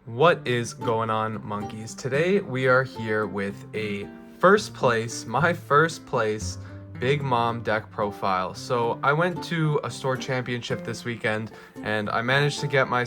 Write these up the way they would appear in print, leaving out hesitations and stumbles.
What is going on, monkeys? Today we are here with my first place Big Mom deck profile. So I went to a store championship this weekend and I managed to get my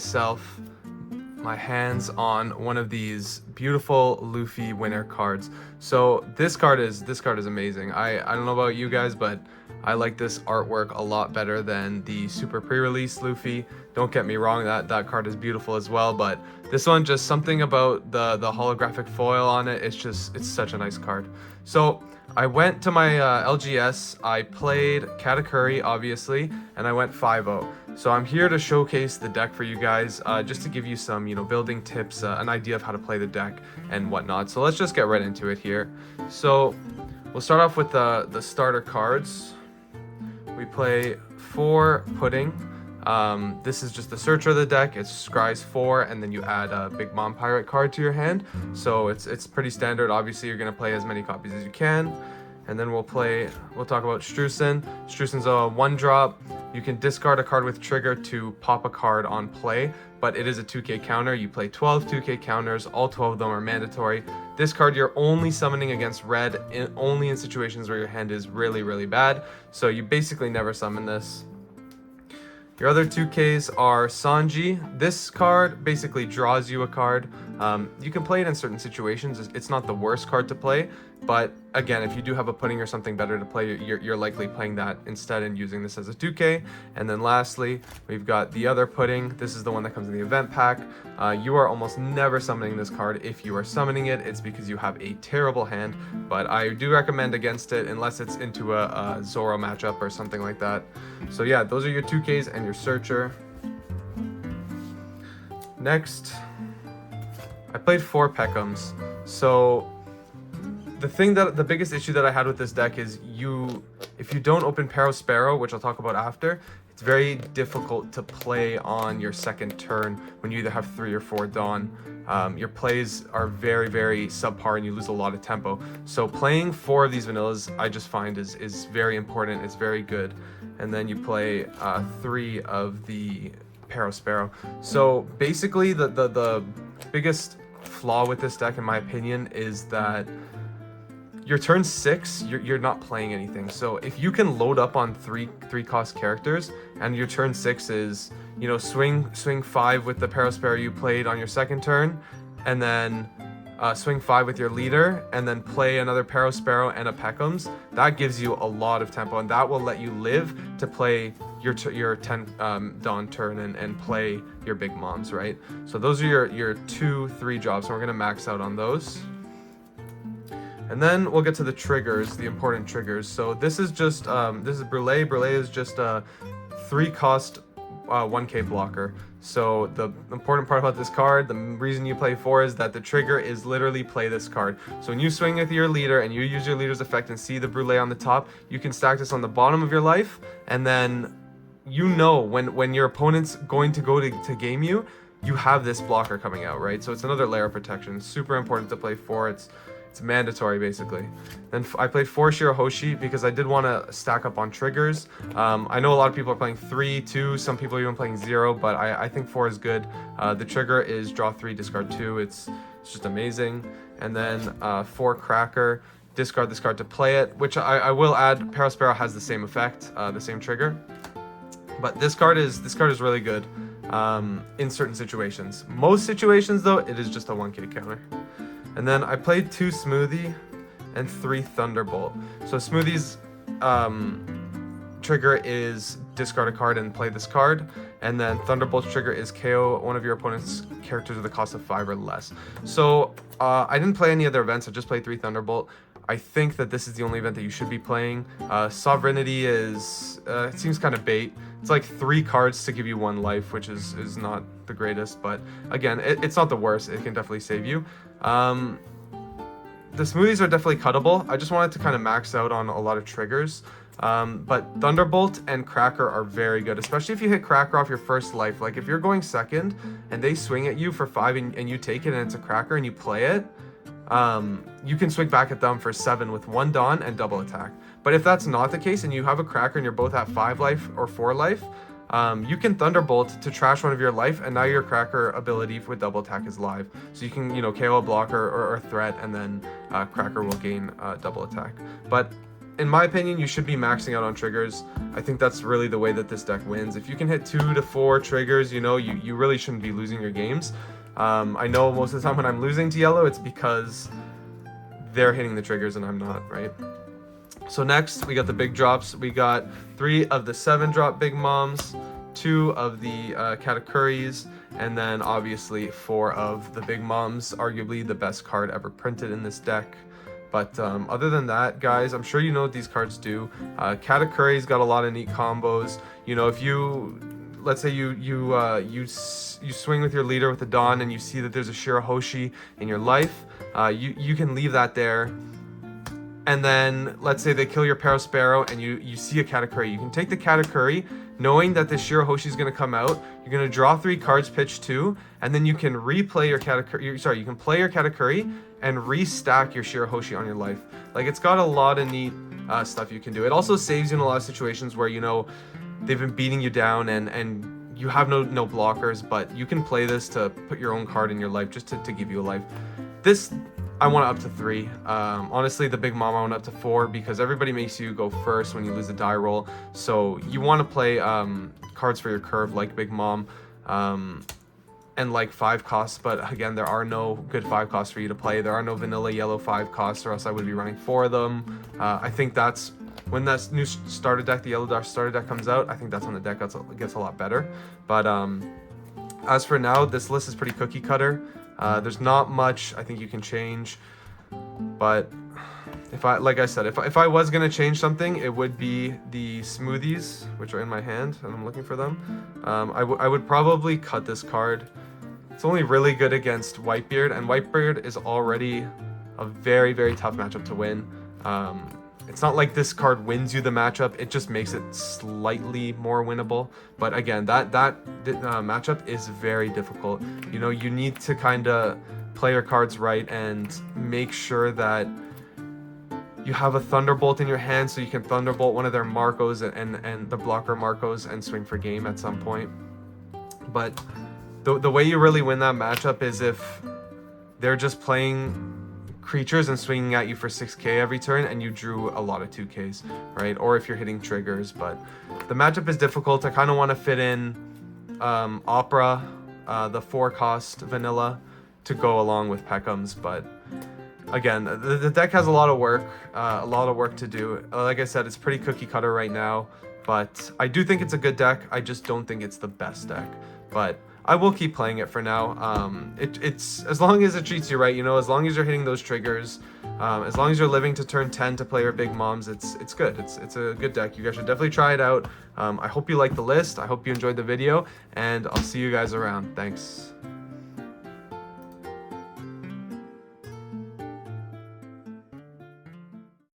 hands on one of these beautiful Luffy winner cards. So this card is amazing. I don't know about you guys, but I like this artwork a lot better than the super pre-release Luffy. Don't get me wrong, that card is beautiful as well, but this one, just something about the holographic foil on it, it's such a nice card. So I went to my LGS, I played Katakuri, obviously, and I went 5-0. So I'm here to showcase the deck for you guys, just to give you some, building tips, an idea of how to play the deck and whatnot. So let's just get right into it here. So we'll start off with the starter cards. We play 4 Pudding. This is just the searcher of the deck. It's scries 4, and then you add a Big Mom Pirate card to your hand. So it's pretty standard. Obviously, you're gonna play as many copies as you can. And then we'll talk about Strucin. Strucin's a 1-drop. You can discard a card with trigger to pop a card on play, but it is a 2k counter. You play 12 2k counters. All 12 of them are mandatory. This card you're only summoning against red, only in situations where your hand is really, really bad. So you basically never summon this. Your other 2Ks are Sanji. This card basically draws you a card. You can play it in certain situations. It's not the worst card to play, but again, if you do have a Pudding or something better to play, you're likely playing that instead and using this as a 2K. And then lastly, we've got the other Pudding. This is the one that comes in the event pack. You are almost never summoning this card. If you are summoning it, it's because you have a terrible hand, but I do recommend against it unless it's into a Zoro matchup or something like that. So yeah, those are your 2Ks and your searcher. Next, I played 4 Peckhams. So the biggest issue that I had with this deck is if you don't open Sparrow, which I'll talk about after, it's very difficult to play on your second turn when you either have 3 or 4 Dawn. Your plays are very, very subpar and you lose a lot of tempo. So playing 4 of these vanillas, I just find is very important. It's very good. And then you play 3 of the Sparrow. So basically the biggest flaw with this deck, in my opinion, is that your turn 6, you're not playing anything. So if you can load up on 3 cost characters, and your turn 6 is, swing 5 with the Sparrow you played on your second turn, and then swing 5 with your leader, and then play another Sparrow and a Peckhams, that gives you a lot of tempo, and that will let you live to play your 10 Dawn turn and play your Big Moms, right? So those are your 2-3 jobs, so we're gonna max out on those. And then we'll get to the triggers, the important triggers. So this is just, this is Brûlé. Brûlé is just a 3-cost 1k blocker. So the important part about this card, the reason you play 4 is that the trigger is literally play this card. So when you swing with your leader and you use your leader's effect and see the Brûlé on the top, you can stack this on the bottom of your life, and then when your opponent's going to go to game you, you have this blocker coming out, right? So it's another layer of protection. It's super important to play 4. It's mandatory, basically. Then I played 4 Shirahoshi because I did want to stack up on triggers. I know a lot of people are playing 3, 2, some people are even playing 0, but I think 4 is good. The trigger is draw 3, discard 2. It's just amazing. And then 4 Cracker, discard this card to play it, which I will add, Sparrow has the same effect, the same trigger. But this card is really good in certain situations. Most situations, though, it is just a 1k counter. And then I played 2 Smoothie and 3 Thunderbolt. So Smoothie's trigger is discard a card and play this card. And then Thunderbolt's trigger is KO one of your opponent's characters with a cost of 5 or less. So I didn't play any other events. I just played 3 Thunderbolt. I think that this is the only event that you should be playing. Sovereignty is, it seems kind of bait. It's like 3 cards to give you 1 life, which is not the greatest, but again, it's not the worst. It can definitely save you. The Smoothies are definitely cuttable. I just wanted to kind of max out on a lot of triggers. But Thunderbolt and Cracker are very good, especially if you hit Cracker off your first life. Like if you're going second and they swing at you for 5 and you take it and it's a Cracker and you play it, you can swing back at them for 7 with 1 Dawn and double attack. But if that's not the case and you have a Cracker and you're both at 5 life or 4 life, you can Thunderbolt to trash one of your life, and now your Cracker ability with double attack is live. So you can, you know, KO a blocker or threat, and then Cracker will gain double attack. But in my opinion, you should be maxing out on triggers. I think that's really the way that this deck wins. If you can hit 2 to 4 triggers, you know, you really shouldn't be losing your games. I know most of the time when I'm losing to yellow, it's because they're hitting the triggers and I'm not, right? So next, we got the big drops. We got 3 of the 7-drop Big Moms, 2 of the Katakuris, and then obviously 4 of the Big Moms, arguably the best card ever printed in this deck. But other than that, guys, I'm sure you know what these cards do. Katakuri's got a lot of neat combos. You know, if you, let's say you swing with your leader with the Dawn and you see that there's a Shirahoshi in your life, you can leave that there. And then let's say they kill your Parasparrow and you see a Katakuri. You can take the Katakuri, knowing that the Shirahoshi is going to come out. You're going to draw 3 cards, pitch 2, and then you can replay your Katakuri. Sorry, you can play your Katakuri and restack your Shirahoshi on your life. Like, it's got a lot of neat stuff you can do. It also saves you in a lot of situations where, you know, they've been beating you down and you have no blockers, but you can play this to put your own card in your life just to give you a life. This, I want it up to 3. Honestly, the Big Mom I want up to 4 because everybody makes you go first when you lose a die roll. So you want to play cards for your curve like Big Mom and like 5 costs. But again, there are no good 5 costs for you to play. There are no vanilla yellow 5 costs, or else I would be running 4 of them. I think that's when that new starter deck, the Yellow Dash starter deck comes out. I think that's when the deck gets a lot better. But as for now, this list is pretty cookie cutter. There's not much I think you can change, but like I said, if I was gonna change something, it would be the smoothies, which are in my hand, and I'm looking for them. I would probably cut this card. It's only really good against Whitebeard, and Whitebeard is already a very, very tough matchup to win. It's not like this card wins you the matchup, it just makes it slightly more winnable. But again, that matchup is very difficult. You know, you need to kind of play your cards right and make sure that you have a Thunderbolt in your hand so you can Thunderbolt one of their Marcos and the blocker Marcos and swing for game at some point. But the way you really win that matchup is if they're just playing creatures and swinging at you for 6k every turn and you drew a lot of 2ks, right? Or if you're hitting triggers. But the matchup is difficult. I kind of want to fit in Opera, the 4-cost vanilla, to go along with Peckham's. But again, the deck has a lot of work to do. Like I said, it's pretty cookie cutter right now, but I do think it's a good deck. I just don't think it's the best deck. But I will keep playing it for now. It's as long as it treats you right, you know, as long as you're hitting those triggers, as long as you're living to turn 10 to play your Big Moms, it's good. It's a good deck. You guys should definitely try it out. I hope you liked the list. I hope you enjoyed the video, and I'll see you guys around. Thanks.